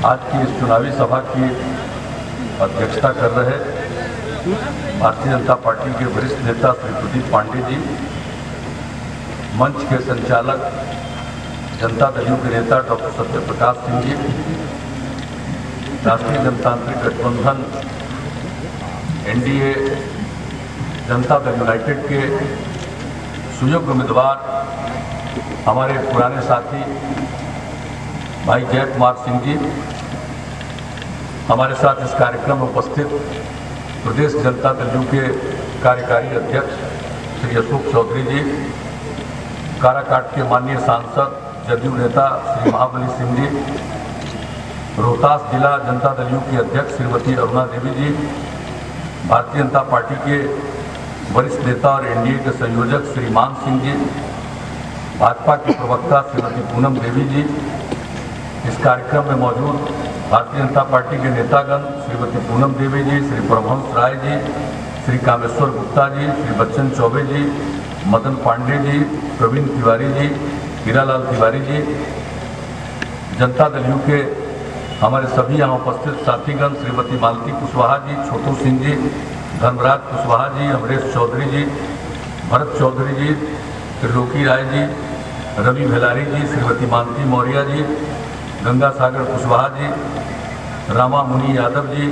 आज की इस चुनावी सभा की अध्यक्षता कर रहे भारतीय जनता पार्टी के वरिष्ठ नेता श्री प्रदीप पांडे जी, मंच के संचालक जनता दल यू के नेता डॉक्टर सत्यप्रकाश सिंह जी, राष्ट्रीय जनतांत्रिक गठबंधन एनडीए जनता दल यूनाइटेड के सुयोग्य उम्मीदवार हमारे पुराने साथी भाई जय कुमार सिंह जी, हमारे साथ इस कार्यक्रम में उपस्थित प्रदेश जनता दल यू के कार्यकारी अध्यक्ष श्री अशोक चौधरी जी, काराकाट के माननीय सांसद जदयू नेता श्री महाबली सिंह जी, रोहतास जिला जनता दल यू की अध्यक्ष श्रीमती अरुणा देवी जी, भारतीय जनता पार्टी के वरिष्ठ नेता और एनडीए के संयोजक श्री मान सिंह जी, भाजपा की प्रवक्ता श्रीमती पूनम देवी जी, इस कार्यक्रम में मौजूद भारतीय जनता पार्टी के नेतागण श्रीमती पूनम देवी जी, श्री परमहंस राय जी, श्री कामेश्वर गुप्ता जी, श्री बच्चन चौबे जी, मदन पांडे जी, प्रवीण तिवारी जी, हीरालाल तिवारी जी, जनता दल यू के हमारे सभी यहाँ उपस्थित साथीगण श्रीमती मालती कुशवाहा जी, छोटू सिंह जी, धर्मराज कुशवाहा जी, अमरेश चौधरी जी, भरत चौधरी जी, त्रिलोकी राय जी, रवि भेलारी जी, श्रीमती मानती मौर्य जी, गंगा सागर कुशवाहा जी, रामा मुनि यादव जी,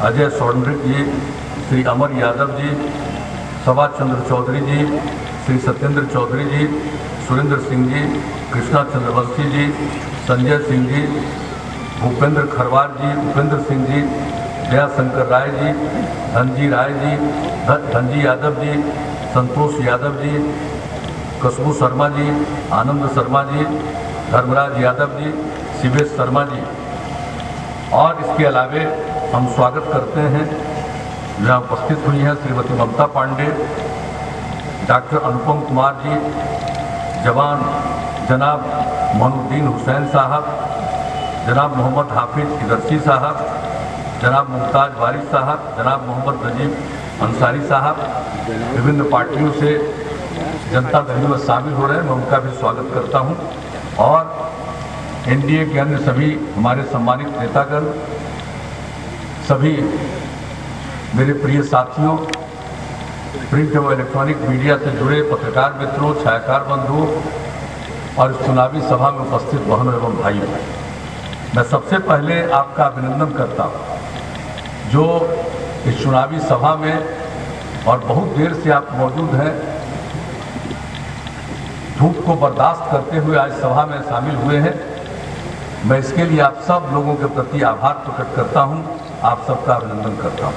अजय सोनरिक जी, श्री अमर यादव जी, सवा चंद्र चौधरी जी, श्री सत्येंद्र चौधरी जी, सुरेंद्र सिंह जी, कृष्णा चंद्रवंशी जी, संजय सिंह जी, भूपेंद्र खरवार जी, उपेंद्र सिंह जी, दया शंकर राय जी, धनजी राय जी, धनजी यादव जी, संतोष यादव जी, कशबू शर्मा जी, आनंद शर्मा जी, धर्मराज यादव जी, शिवेश शर्मा जी, और इसके अलावे हम स्वागत करते हैं यहाँ उपस्थित हुई हैं श्रीमती ममता पांडे, डॉक्टर अनुपम कुमार जी, जवान जनाब मोहनुद्दीन हुसैन साहब, जनाब मोहम्मद हाफिज इदरसी साहब, जनाब मुमताज वारिस साहब, जनाब मोहम्मद नजीब अंसारी साहब, विभिन्न पार्टियों से जनता दल में शामिल हो रहे हैं, मैं उनका भी स्वागत करता हूं। और एनडीए के अन्य सभी हमारे सम्मानित नेतागण, सभी मेरे प्रिय साथियों, प्रिंट एवं इलेक्ट्रॉनिक मीडिया से जुड़े पत्रकार मित्रों, छायाकार बंधुओं और इस चुनावी सभा में उपस्थित बहनों एवं भाइयों, मैं सबसे पहले आपका अभिनंदन करता हूं जो इस चुनावी सभा में और बहुत देर से आप मौजूद हैं, धूप को बर्दाश्त करते हुए आज सभा में शामिल हुए हैं। मैं इसके लिए आप सब लोगों के प्रति आभार प्रकट करता हूं, आप सबका अभिनंदन करता हूं।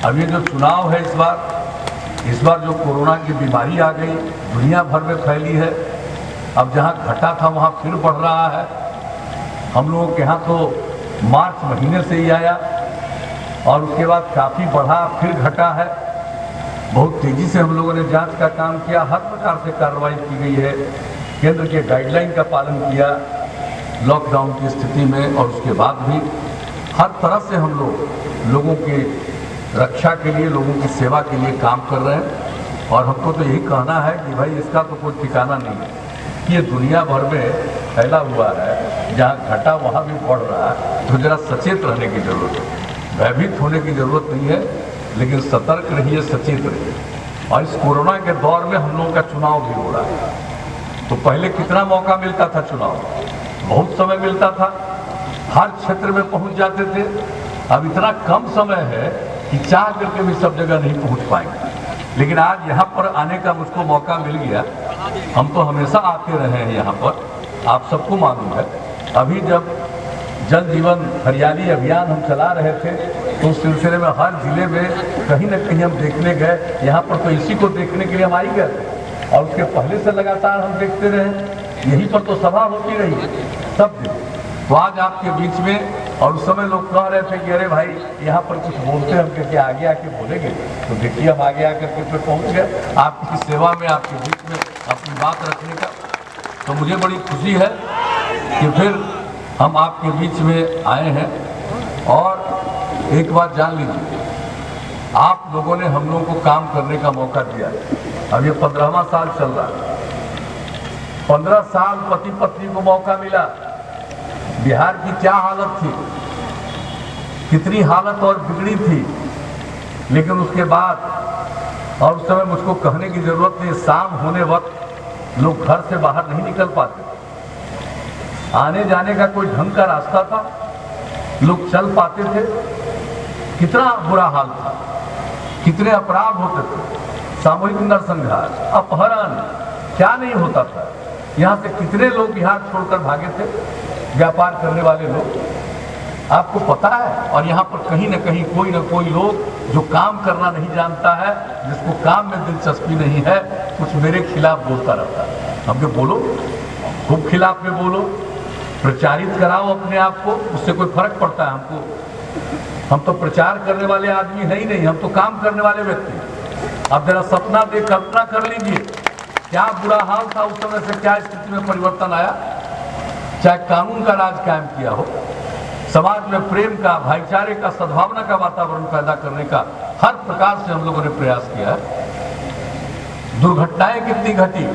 अब ये जो चुनाव है इस बार जो कोरोना की बीमारी आ गई, दुनिया भर में फैली है, अब जहां घटा था वहां फिर बढ़ रहा है। हम लोगों के यहाँ तो मार्च महीने से ही आया और उसके बाद काफ़ी बढ़ा, फिर घटा है। बहुत तेज़ी से हम लोगों ने जांच का काम किया, हर प्रकार से कार्रवाई की गई है, केंद्र के गाइडलाइन का पालन किया लॉकडाउन की स्थिति में, और उसके बाद भी हर तरह से हम लोगों की रक्षा के लिए, लोगों की सेवा के लिए काम कर रहे हैं। और हमको तो यही कहना है कि भाई इसका तो कोई ठिकाना नहीं है, ये दुनिया भर में फैला हुआ है, जहाँ घटा वहाँ भी बढ़ रहा है, तो जरा सचेत रहने की ज़रूरत है, भयभीत होने की ज़रूरत नहीं है, लेकिन सतर्क रहिए, सचेत रहिए। और इस कोरोना के दौर में हम लोगों का चुनाव भी हो रहा है, तो पहले कितना मौका मिलता था, चुनाव बहुत समय मिलता था, हर क्षेत्र में पहुंच जाते थे। अब इतना कम समय है कि चाह करके भी सब जगह नहीं पहुंच पाएंगे, लेकिन आज यहाँ पर आने का मुझको मौका मिल गया। हम तो हमेशा आते रहे हैं यहाँ पर, आप सबको मालूम है। अभी जब जल जीवन हरियाली अभियान हम चला रहे थे, तो उस सिलसिले में हर जिले में कहीं न कहीं हम देखने गए। यहाँ पर तो इसी को देखने के लिए हम आ ही गए थे, और उसके पहले से लगातार हम देखते रहे, यहीं पर तो सभा होती रही सब दिन। तो आज आपके बीच में, और उस समय लोग कह रहे थे कि अरे भाई यहाँ पर कुछ बोलते हैं, हम करके आगे आके बोलेंगे, तो देखिए हम आगे आकर के फिर पहुँच गए आपकी सेवा में, आपके बीच में अपनी बात रखने का। तो मुझे बड़ी खुशी है कि फिर हम आपके बीच में आए हैं। और एक बात जान लीजिए, आप लोगों ने हम लोगों को काम करने का मौका दिया है। अब ये 15वां साल चल रहा है, 15 साल पति पत्नी को मौका मिला, बिहार की क्या हालत थी, कितनी हालत और बिगड़ी थी। लेकिन उसके बाद, और उस समय मुझको कहने की जरूरत नहीं, शाम होने वक्त लोग घर से बाहर नहीं निकल पाते, आने जाने का कोई ढंग का रास्ता था, लोग चल पाते थे। कितना बुरा हाल था, कितने अपराध होते थे, सामूहिक नरसंहार, अपहरण, क्या नहीं होता था। यहाँ से कितने लोग बिहार छोड़कर भागे थे, व्यापार करने वाले लोग, आपको पता है। और यहाँ पर कहीं ना कहीं कोई ना कोई लोग जो काम करना नहीं जानता है, जिसको काम में दिलचस्पी नहीं है, कुछ मेरे खिलाफ बोलता रहता है। हमको बोलो, खूब खिलाफ में बोलो, प्रचारित कराओ अपने आप को, उससे कोई फर्क पड़ता है हमको? हम तो प्रचार करने वाले आदमी है ही नहीं, हम तो काम करने वाले व्यक्ति। अब जरा सपना देख कल्पना कर लीजिए, क्या बुरा हाल था उस समय से क्या स्थिति में परिवर्तन आया। चाहे कानून का राज कायम किया हो, समाज में प्रेम का, भाईचारे का, सद्भावना का वातावरण पैदा करने का हर प्रकार से हम लोगों ने प्रयास किया है। दुर्घटनाएं कितनी घटी,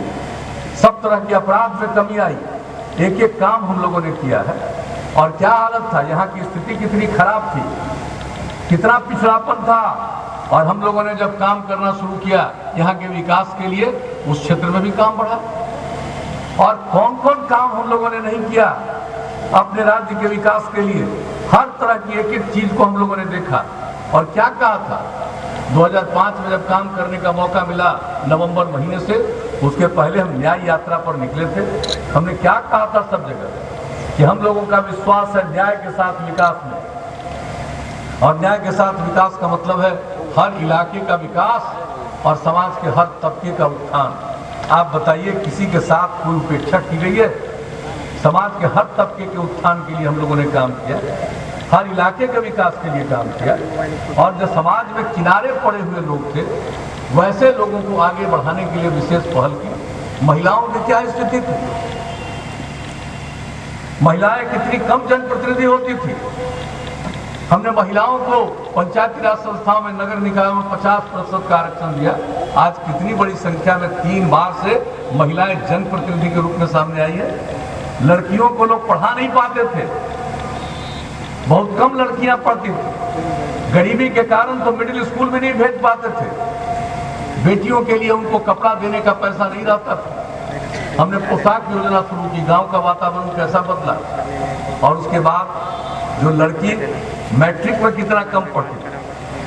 सब तरह के अपराध में कमी आई, एक एक काम हम लोगों ने किया है। और क्या हालत था, यहाँ की स्थिति कितनी खराब थी, कितना पिछड़ापन था। और हम लोगों ने जब काम करना शुरू किया यहाँ के विकास के लिए, उस क्षेत्र में भी काम बढ़ा। और कौन कौन काम हम लोगों ने नहीं किया अपने राज्य के विकास के लिए, हर तरह की एक एक चीज को हम लोगों ने देखा। और क्या कहा था 2005 में जब काम करने का मौका मिला नवंबर महीने से, उसके पहले हम न्याय यात्रा पर निकले थे। हमने क्या कहा था सब जगह कि हम लोगों का विश्वास है न्याय के साथ विकास में। और न्याय के साथ विकास का मतलब है हर इलाके का विकास और समाज के हर तबके का उत्थान। आप बताइए, किसी के साथ कोई उपेक्षा की गई है? समाज के हर तबके के उत्थान के लिए हम लोगों ने काम किया, हर इलाके के विकास के लिए काम किया। और जो समाज में किनारे पड़े हुए लोग थे, वैसे लोगों को आगे बढ़ाने के लिए विशेष पहल की। महिलाओं की क्या स्थिति थी, महिलाएं कितनी कम जनप्रतिनिधि होती थी। हमने महिलाओं को पंचायती राज संस्थाओं में, नगर निकायों में 50% का आरक्षण दिया। आज कितनी बड़ी संख्या में 3 बार से महिलाएं जनप्रतिनिधि के रूप में सामने आई है। लड़कियों को लोग पढ़ा नहीं पाते थे, बहुत कम लड़कियां पढ़ती थी, गरीबी के कारण तो मिडिल स्कूल में नहीं भेज पाते थे। बेटियों के लिए उनको कपड़ा देने का पैसा नहीं रहता था। हमने पोशाक योजना शुरू की, गांव का वातावरण कैसा बदला। और उसके बाद जो लड़की मैट्रिक में कितना कम पढ़ती,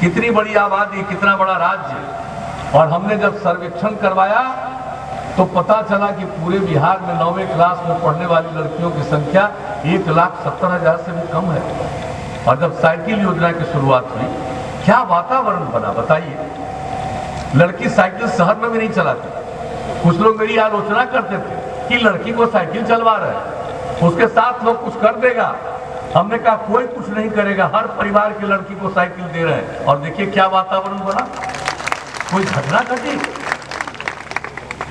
कितनी बड़ी आबादी, कितना बड़ा राज्य। और हमने जब सर्वेक्षण करवाया तो पता चला कि पूरे बिहार में 9वीं क्लास में पढ़ने वाली लड़कियों की संख्या 1,70,000 से भी कम है। और जब साइकिल योजना की शुरुआत हुई, क्या वातावरण बना बताइए। लड़की साइकिल शहर में भी नहीं चलाती। कुछ लोग मेरी आलोचना करते थे कि लड़की को साइकिल चलवा रहे हैं, उसके साथ लोग कुछ कर देगा। हमने कहा कोई कुछ नहीं करेगा, हर परिवार की लड़की को साइकिल दे रहे हैं। और देखिए क्या वातावरण बना, कोई घटना घटी।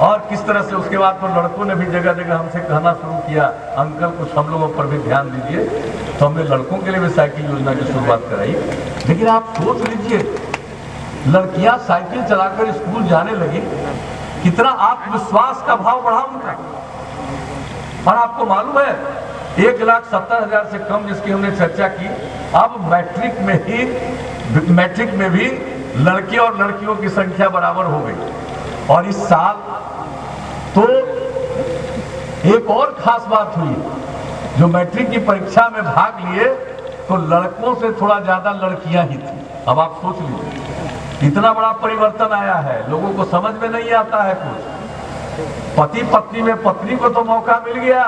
और किस तरह से उसके बाद तो लड़कों ने भी जगह जगह हमसे कहना शुरू किया, अंकल कुछ हम लोगों पर भी ध्यान दीजिए। तो हमने लड़कों के लिए भी साइकिल योजना की शुरुआत कराई। लेकिन आप सोच लीजिए, लड़कियां साइकिल चलाकर स्कूल जाने लगी, कितना आत्मविश्वास का भाव बढ़ा उनका। और आपको मालूम है 1,70,000 से कम जिसकी हमने चर्चा की, अब मैट्रिक में भी लड़के और लड़कियों की संख्या बराबर हो गई। और इस साल तो एक और खास बात हुई, जो मैट्रिक की परीक्षा में भाग लिए तो लड़कों से थोड़ा ज्यादा लड़कियां ही थी। अब आप सोच लीजिए, इतना बड़ा परिवर्तन आया है। लोगों को समझ में नहीं आता है कुछ। पति पत्नी में पत्नी को तो मौका मिल गया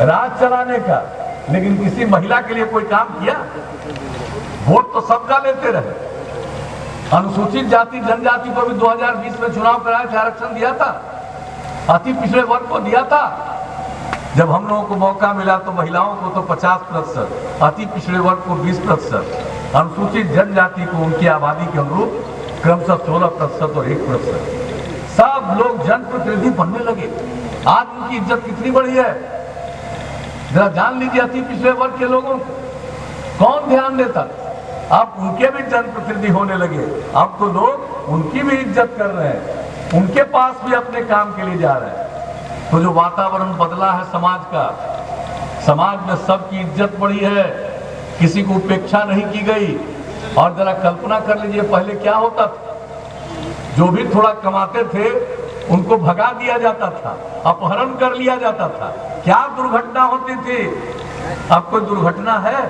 राज चलाने का, लेकिन किसी महिला के लिए कोई काम किया? वोट तो सबका लेते रहे। अनुसूचित जाति जनजाति को भी 2020 में चुनाव कराए थे, आरक्षण दिया था, अति पिछड़े वर्ग को दिया था। जब हम लोगों को मौका मिला तो महिलाओं को तो 50%, अति पिछड़े वर्ग को 20%, अनुसूचित जनजाति को उनकी आबादी के अनुरूप क्रमशः 16% और 1%। सब लोग जनप्रतिनिधि बनने लगे। आज उनकी इज्जत कितनी बढ़ी है, जरा जान लीजिए। अति पिछड़े वर्ग के लोगों को कौन ध्यान देता? अब उनके भी जनप्रतिनिधि होने लगे। अब तो लोग उनकी भी इज्जत कर रहे हैं, उनके पास भी अपने काम के लिए जा रहे हैं। तो जो वातावरण बदला है समाज का, समाज में सबकी इज्जत बढ़ी है, किसी को उपेक्षा नहीं की गई। और जरा कल्पना कर लीजिए पहले क्या होता था, जो भी थोड़ा कमाते थे उनको भगा दिया जाता था, अपहरण कर लिया जाता था, क्या दुर्घटना होती थी। अब कोई दुर्घटना है,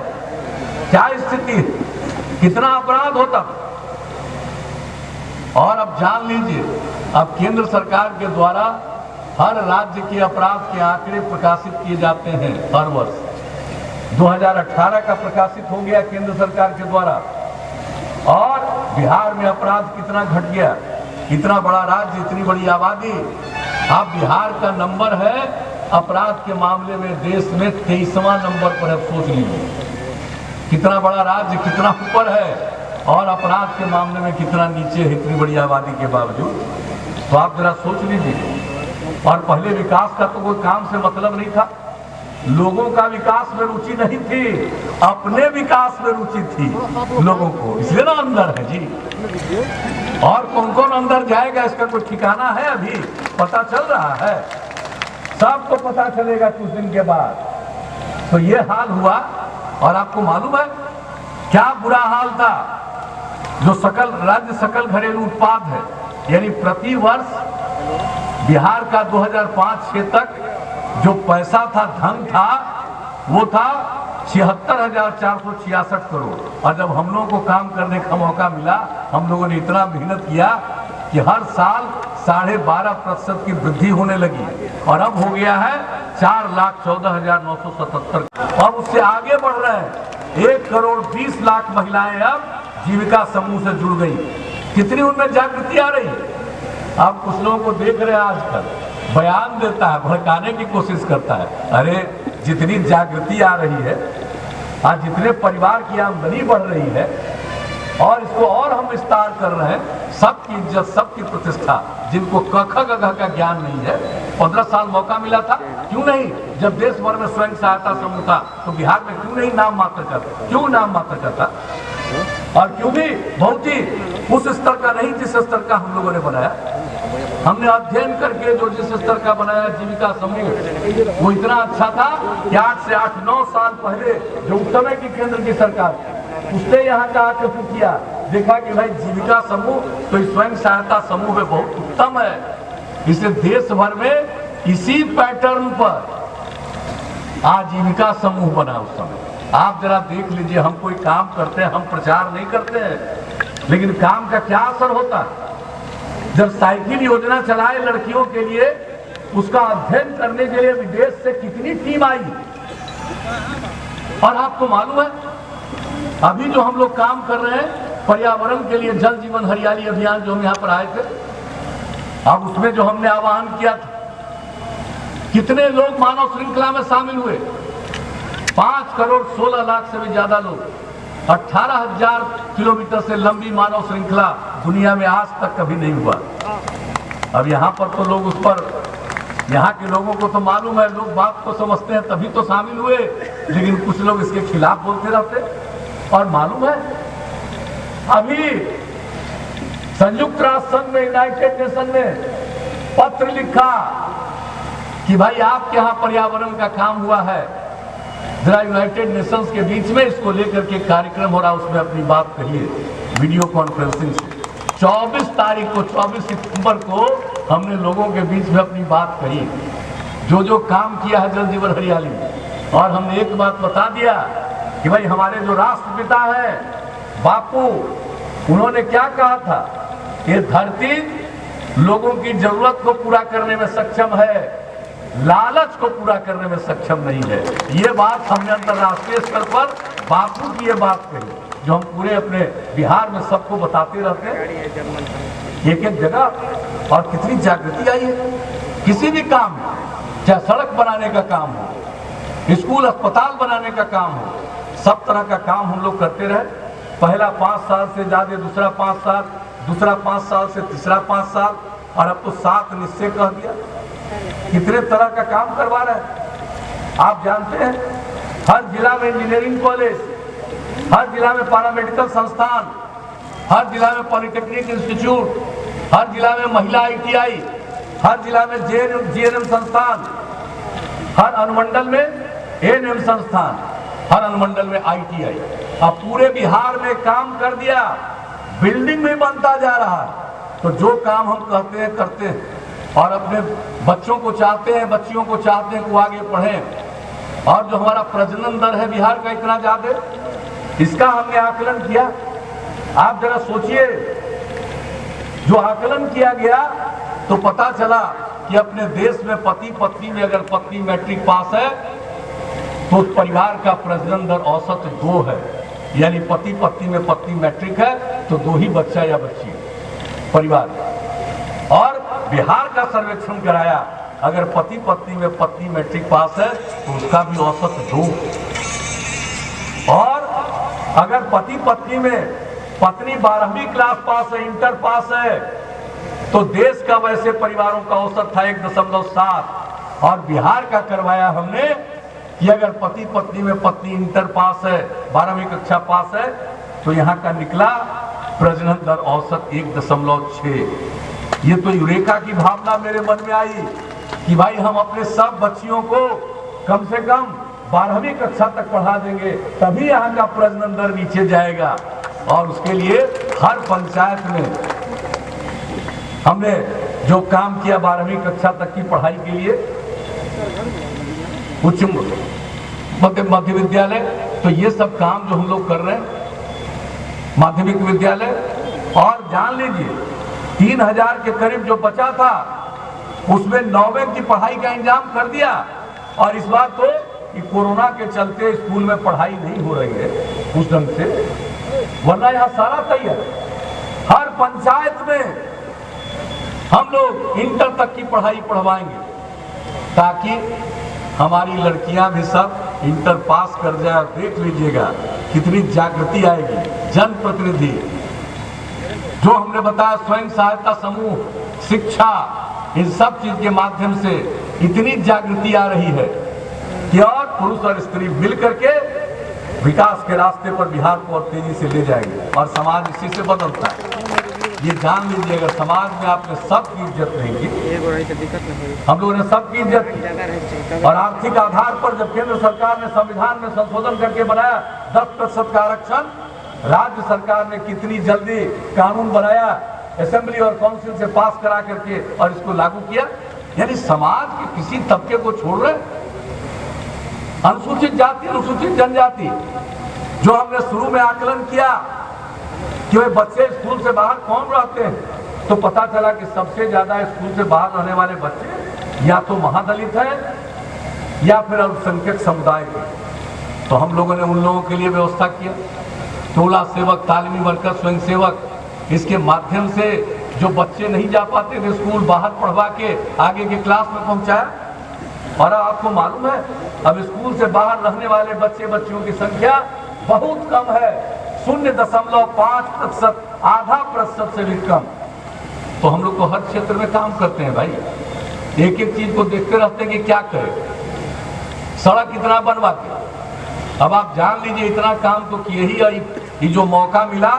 क्या स्थिति, कितना अपराध होता था। और अब जान लीजिए, अब केंद्र सरकार के द्वारा हर राज्य के अपराध के आंकड़े प्रकाशित किए जाते हैं हर वर्ष। 2018 का प्रकाशित हो गया केंद्र सरकार के द्वारा, और बिहार में अपराध कितना घट गया। इतना बड़ा राज्य, इतनी बड़ी आबादी, अब बिहार का नंबर है अपराध के मामले में देश में 23वां नंबर पर है। सोच लीजिए कितना बड़ा राज्य, कितना ऊपर है, और अपराध के मामले में कितना नीचे है, इतनी बड़ी आबादी के बावजूद। तो आप जरा सोच लीजिए। और पहले विकास का तो कोई काम से मतलब नहीं था, लोगों का विकास में रुचि नहीं थी, अपने विकास में रुचि थी लोगों को, इसलिए ना अंदर है जी। और कौन कौन अंदर जाएगा इसका कोई ठिकाना है, अभी पता चल रहा है, सबको पता चलेगा कुछ दिन के बाद। तो ये हाल हुआ। और आपको मालूम है क्या बुरा हाल था, जो राज्य सकल घरेलू उत्पाद है, यानी प्रति वर्ष बिहार का 2005-06 तक जो पैसा था, धन था, वो था 76,466 करोड़। और जब हम लोगों को काम करने का मौका मिला, हम लोगों ने इतना मेहनत किया कि हर साल 12.5% की वृद्धि होने लगी, और अब हो गया है 4,14,977। अब उससे आगे बढ़ रहे हैं, 1,20,00,000 महिलाएं अब जीविका समूह से जुड़ गई। कितनी उनमें जागृति आ रही है। आप कुछ लोगों को देख रहे हैं आजकल, बयान देता है, भड़काने की कोशिश करता है। अरे जितनी जागृति आ रही है, आज जितने परिवार की आमदनी बढ़ रही है, और इसको और हम विस्तार कर रहे हैं, सबकी इज्जत, सबकी प्रतिष्ठा, जिनको क ख ग घ का ज्ञान नहीं है, 15 साल मौका मिला था, क्यों नहीं। जब देश भर में स्वयं सहायता समूह था तो बिहार में क्यों नहीं नाम मात्र का, क्यों नाम मात्र का था, और क्यों भी बहुत ही उस स्तर का नहीं जिस स्तर का हम लोगों ने बनाया। हमने अध्ययन करके जो जिस स्तर का बनाया जीविका समूह, वो इतना अच्छा था कि 8 से 8-9 साल पहले जो उस समय की केंद्र की सरकार, उसने यहाँ का आके किया, देखा कि भाई जीविका समूह तो स्वयं सहायता समूह में बहुत उत्तम है। इसे देश भर में इसी पैटर्न पर आजीविका समूह बना उस समय। आप जरा देख लीजिए, हम कोई काम करते हैं, हम प्रचार नहीं करते हैं, लेकिन काम का क्या असर होता है। जब साइकिल योजना चलाए लड़कियों के लिए, उसका अध्ययन करने के लिए विदेश से कितनी टीम आई। और आपको मालूम है अभी जो हम लोग काम कर रहे हैं पर्यावरण के लिए, जल जीवन हरियाली अभियान जो हम यहाँ पर आए थे, अब उसमें जो हमने आह्वान किया था, कितने लोग मानव श्रृंखला में शामिल हुए। 5,16,00,000 से भी ज्यादा लोग, 18,000 किलोमीटर से लंबी मानव श्रृंखला दुनिया में आज तक कभी नहीं हुआ। अब यहाँ पर तो लोग उस पर, यहाँ के लोगों को तो मालूम है, लोग बात को समझते हैं तभी तो शामिल हुए, लेकिन कुछ लोग इसके खिलाफ बोलते रहते। और मालूम है अभी संयुक्त राष्ट्र संघ में, यूनाइटेड नेशन ने पत्र लिखा कि भाई आपके यहाँ पर्यावरण का काम हुआ है, जरा यूनाइटेड नेशंस के बीच में इसको लेकर के कार्यक्रम हो रहा, उसमें अपनी बात कहिए वीडियो कॉन्फ्रेंसिंग से। 24 तारीख को, 24 सितंबर को हमने लोगों के बीच में अपनी बात कही, जो काम किया है जल जीवन हरियाली में। और हमने एक बात बता दिया कि भाई हमारे जो राष्ट्रपिता है बापू, उन्होंने क्या कहा था, ये धरती लोगों की जरूरत को पूरा करने में सक्षम है, लालच को पूरा करने में सक्षम नहीं है। ये बात हमने अंतर्राष्ट्रीय स्तर पर बापू की ये बात कही, जो हम पूरे अपने बिहार में सबको बताते रहते हैं एक एक जगह। और कितनी जागृति आई है किसी भी काम में, चाहे सड़क बनाने का काम हो, स्कूल अस्पताल बनाने का काम हो, सब तरह का काम हम लोग करते रहे। पहला 5 साल से ज्यादा, दूसरा 5 साल, दूसरा 5 साल से तीसरा 5 साल, और अब तो 7 निश्चय कह दिया। कितने तरह का काम करवा रहे हैं आप जानते हैं। हर जिला में इंजीनियरिंग कॉलेज, हर जिला में पैरामेडिकल संस्थान, हर जिला में पॉलिटेक्निक इंस्टीट्यूट, हर जिला में महिला ITI, हर जिला में JNM संस्थान, हर अनुमंडल में एएनएम संस्थान, हर अनुमंडल में ITI, अब पूरे बिहार में काम कर दिया, बिल्डिंग भी बनता जा रहा है। तो जो काम हम कहते हैं करते हैं और अपने बच्चों को चाहते हैं, बच्चियों को चाहते हैं कि वो आगे पढ़ें। और जो हमारा प्रजनन दर है बिहार का इतना ज्यादा, इसका हमने आकलन किया। आप जरा सोचिए, जो आकलन किया गया तो पता चला कि अपने देश में पति पत्नी में अगर पत्नी मैट्रिक पास है तो उस परिवार का प्रजनन दर औसत 2 है, यानी पति पत्नी में पत्नी मैट्रिक है तो 2 ही बच्चा या बच्ची परिवार। और बिहार का सर्वेक्षण कराया, अगर पति पत्नी में पत्नी मैट्रिक पास है तो उसका भी औसत 2। और अगर पति पत्नी में पत्नी 12वीं क्लास पास है, इंटर पास है, तो देश का वैसे परिवारों का औसत था 1.7। और बिहार का करवाया हमने कि अगर पति पत्नी में पत्नी इंटर पास है, 12वीं कक्षा पास है, तो यहाँ का निकला प्रजनन दर औसत 1.6। ये तो यूरेका की भावना मेरे मन में आई कि भाई हम अपने सब बच्चियों को कम से कम 12वीं कक्षा तक पढ़ा देंगे, तभी यहाँ का प्रजनन दर नीचे जाएगा। और उसके लिए हर पंचायत में हमने जो काम किया 12वीं कक्षा तक की पढ़ाई के लिए, उच्च मध्य विद्यालय, तो ये सब काम जो हम लोग कर रहे हैं, माध्यमिक विद्यालय। और जान लीजिए 3000 के करीब जो बचा था उसमें 9वीं की पढ़ाई का इंतजाम कर दिया। और इस बार तो कि कोरोना के चलते स्कूल में पढ़ाई नहीं हो रही है उस ढंग से, वरना यहाँ सारा तैयार। हर पंचायत में हम लोग इंटर तक की पढ़ाई पढ़वाएंगे ताकि हमारी लड़कियां भी सब इंटर पास कर जाए। और देख लीजिएगा कितनी जागृति आएगी। जनप्रतिनिधि जो हमने बताया, स्वयं सहायता समूह, शिक्षा, इन सब चीज के माध्यम से इतनी जागृति आ रही है कि और पुरुष और स्त्री मिल करके विकास के रास्ते पर बिहार को और तेजी से ले जाएंगे और समाज इसी से बदलता है। ये जान लीजिए, अगर समाज में आपने सबकी इज्जत नहीं की, हम लोगों ने सबकी इज्जत की, और आर्थिक आधार पर जब केंद्र सरकार ने संविधान में संशोधन करके बनाया 10% का आरक्षण, राज्य सरकार ने कितनी जल्दी कानून बनाया, असेंबली और काउंसिल से पास करा करके और इसको लागू किया। यानी समाज के किसी तबके को छोड़ रहे, अनुसूचित जाति, अनुसूचित जनजाति, जो हमने शुरू में आकलन किया कि वे बच्चे स्कूल से बाहर कौन रहते हैं, तो पता चला कि सबसे ज्यादा स्कूल से बाहर रहने वाले बच्चे या तो महादलित हैं या फिर अल्पसंख्यक समुदाय के। तो हम लोगों ने उन लोगों के लिए व्यवस्था किया, टोला सेवक, तालीमी वर्कर, स्वयं सेवक, इसके माध्यम से जो बच्चे नहीं जा पाते थे स्कूल, बाहर पढ़वा के आगे के क्लास में पहुंचाया। और आपको मालूम है अब स्कूल से बाहर रहने वाले बच्चे बच्चियों की संख्या बहुत कम है, 0.5%, आधा प्रतिशत से भी कम। तो हम लोग तो हर क्षेत्र में काम करते हैं भाई, एक एक चीज को देखते रहते हैं कि क्या करें। सड़क इतना बनवाते, अब आप जान लीजिए इतना काम तो किए ही। ये जो मौका मिला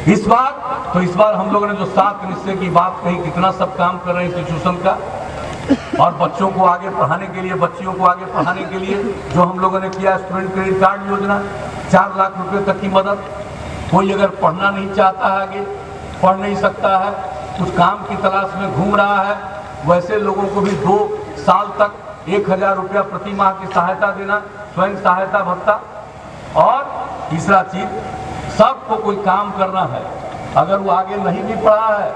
इस बार हम लोगों ने जो 7 निश्चय की बात कही, कितना सब काम कर रहे हैं इंस्टीट्यूशन का, और बच्चों को आगे पढ़ाने के लिए, बच्चियों को आगे पढ़ाने के लिए जो हम लोगों ने किया, स्टूडेंट क्रेडिट कार्ड योजना, 4 लाख रुपए तक की मदद। कोई अगर पढ़ना नहीं चाहता है, आगे पढ़ नहीं सकता है, कुछ काम की तलाश में घूम रहा है, वैसे लोगों को भी 2 साल तक 1000 रुपया प्रति माह की सहायता देना, स्वयं सहायता भत्ता। और तीसरा चीज, सबको कोई काम करना है, अगर वो आगे नहीं भी पढ़ा है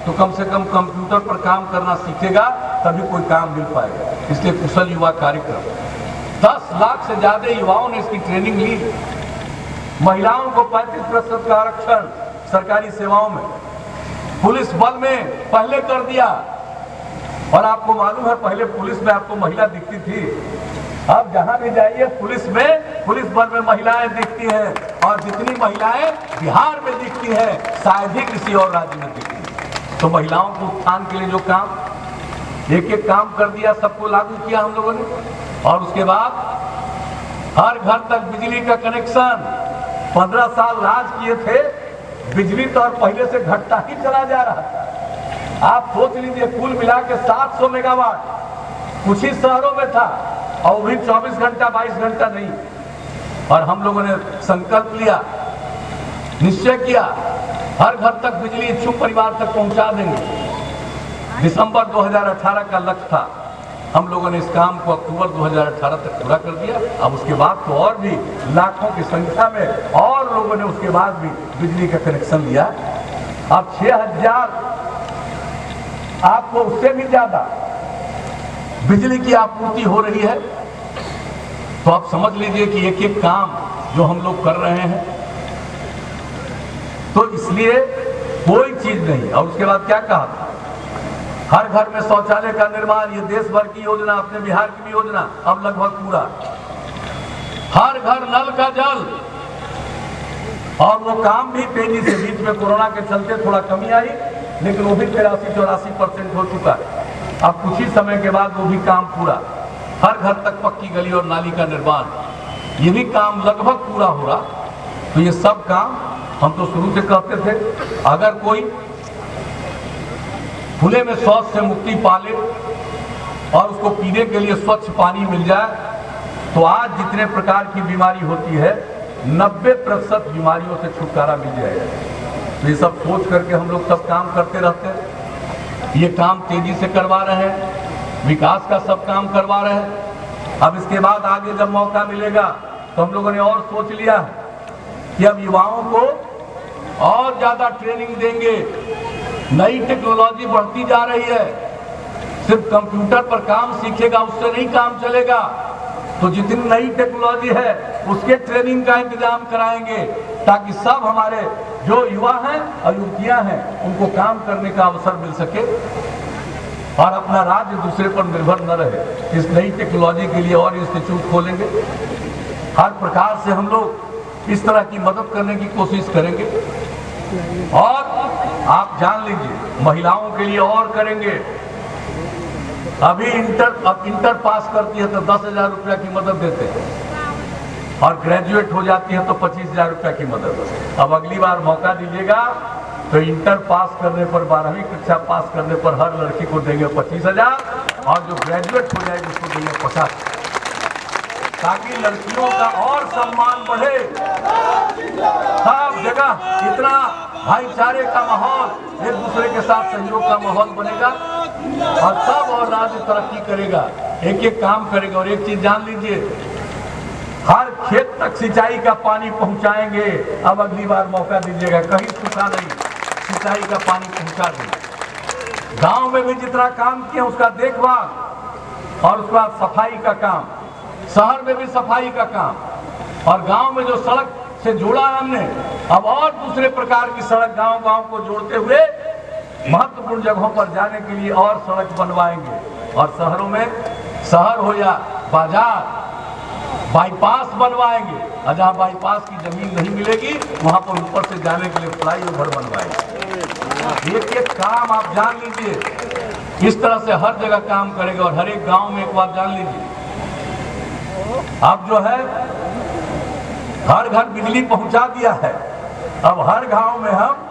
तो कम से कम कंप्यूटर पर काम करना सीखेगा, तभी कोई काम मिल पाएगा। इसलिए कुशल युवा कार्यक्रम, 10 लाख से ज्यादा युवाओं ने इसकी ट्रेनिंग ली। महिलाओं को 35% का आरक्षण सरकारी सेवाओं में, पुलिस बल में पहले कर दिया। और आपको मालूम है पहले पुलिस में आपको महिला दिखती थी, अब जहां भी जाइए पुलिस बल में महिलाएं दिखती हैं, और जितनी महिलाएं बिहार में दिखती हैं शायद ही किसी और राज्य में दिखती हैं। तो महिलाओं को उत्थान के लिए जो काम, एक एक काम कर दिया, सबको लागू किया हम लोगों ने। और उसके बाद हर घर तक बिजली का कनेक्शन, 15 साल राज किए थे, बिजली तो और पहले से घटता ही चला जा रहा था। आप सोच लीजिए कुल मिला के 700 मेगावाट कुछ ही शहरों में था, और वो भी 24 घंटा 22 घंटा नहीं। और हम लोगों ने संकल्प लिया, निश्चय किया, हर घर तक बिजली इच्छुक परिवार तक पहुंचा देंगे। दिसंबर 2018 का लक्ष्य था, हम लोगों ने इस काम को अक्टूबर 2018 तक पूरा कर दिया। अब उसके बाद तो और भी लाखों की संख्या में और लोगों ने उसके बाद भी बिजली का कनेक्शन लिया। अब 6000, आपको उससे भी ज्यादा बिजली की आपूर्ति हो रही है। तो आप समझ लीजिए कि एक एक काम जो हम लोग कर रहे हैं, तो इसलिए कोई चीज नहीं। और उसके बाद क्या कहा था, हर घर में शौचालय का निर्माण, ये देश भर की योजना, अपने बिहार की भी योजना अब लगभग पूरा। हर घर नल का जल, और वो काम भी तेजी से, बीच में कोरोना के चलते थोड़ा कमी आई, लेकिन वो भी 83-84% हो चुका है। अब कुछ ही समय के बाद वो भी काम पूरा। हर घर तक पक्की गली और नाली का निर्माण, ये भी काम लगभग पूरा हो रहा। तो ये सब काम हम तो शुरू से कहते थे, अगर कोई खुले में शौच से मुक्ति पाले और उसको पीने के लिए स्वच्छ पानी मिल जाए, तो आज जितने प्रकार की बीमारी होती है 90% बीमारियों से छुटकारा मिल जाएगा। तो ये सब सोच करके हम लोग सब काम करते रहते हैं। ये काम तेजी से करवा रहे हैं, विकास का सब काम करवा रहे हैं। अब इसके बाद आगे जब मौका मिलेगा तो हम लोगों ने और सोच लिया कि अब युवाओं को और ज्यादा ट्रेनिंग देंगे। नई टेक्नोलॉजी बढ़ती जा रही है, सिर्फ कंप्यूटर पर काम सीखेगा उससे नहीं काम चलेगा। तो जितनी नई टेक्नोलॉजी है उसके ट्रेनिंग का इंतजाम कराएंगे, ताकि सब हमारे जो युवा हैं और युवतियां हैं उनको काम करने का अवसर मिल सके और अपना राज्य दूसरे पर निर्भर न रहे। इस नई टेक्नोलॉजी के लिए और इंस्टीट्यूट खोलेंगे। हर प्रकार से हम लोग इस तरह की मदद करने की कोशिश करेंगे। और आप जान लीजिए, महिलाओं के लिए और करेंगे। अभी इंटर पास करती है तो 10,000 रुपया की मदद देते हैं, और ग्रेजुएट हो जाती है तो 25,000 रुपया की मदद। अब अगली बार मौका दीजिएगा तो इंटर पास करने पर, 12वीं कक्षा पास करने पर हर लड़की को देंगे 25,000, और जो ग्रेजुएट हो जाएगी उसको देंगे 50,000, ताकि लड़कियों का और सम्मान बढ़े। सब जगह इतना भाईचारे का माहौल, एक दूसरे के साथ सहयोग का माहौल बनेगा, और सब और राज्य तरक्की करेगा, एक एक काम करेगा। और एक चीज जान लीजिए, हर खेत तक सिंचाई का पानी पहुंचाएंगे। अब अगली बार मौका दीजिएगा, कहीं सूखा नहीं, सिंचाई का पानी पहुंचा देंगे। गांव में भी जितना काम किया उसका देखभाल, और उसके बाद सफाई का काम, शहर में भी सफाई का काम, और गांव में जो सड़क से जोड़ा है हमने, अब और दूसरे प्रकार की सड़क गांव-गांव को जोड़ते हुए महत्वपूर्ण जगहों पर जाने के लिए और सड़क बनवाएंगे। और शहरों में, शहर हो या बाजार, बाईपास बनवाएंगे, और जहाँ बाईपास की जमीन नहीं मिलेगी वहां पर ऊपर से जाने के लिए फ्लाईओवर बनवाएंगे। एक एक काम आप जान लीजिए, इस तरह से हर जगह काम करेंगे। और हर एक गांव में एक बात जान लीजिए, अब जो है हर घर बिजली पहुंचा दिया है, अब हर गांव में हम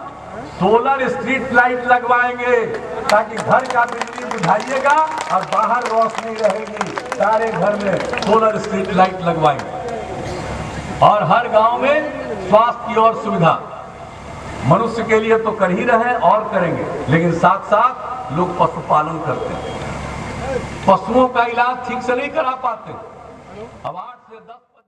सोलर स्ट्रीट लाइट लगवाएंगे, ताकि घर का बिजली बुझाइएगा और बाहर रोशनी रहेगी। सारे घर में सोलर स्ट्रीट लाइट लगवाएंगे। और हर गांव में स्वास्थ्य की और सुविधा, मनुष्य के लिए तो कर ही रहे और करेंगे, लेकिन साथ साथ लोग पशुपालन करते हैं, पशुओं का इलाज ठीक से नहीं करा पाते। अब 8 से 10